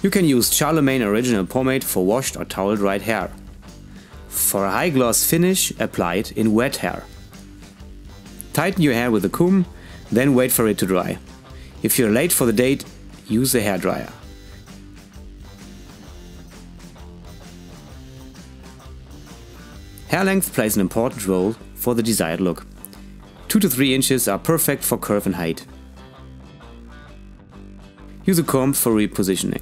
You can use Charlemagne Original Pomade for washed or towel dried hair. For a high gloss finish, apply it in wet hair. Tighten your hair with a comb, then wait for it to dry. If you're late for the date, use a hairdryer. Hair length plays an important role for the desired look. 2 to 3 inches are perfect for curve and height. Use a comb for repositioning.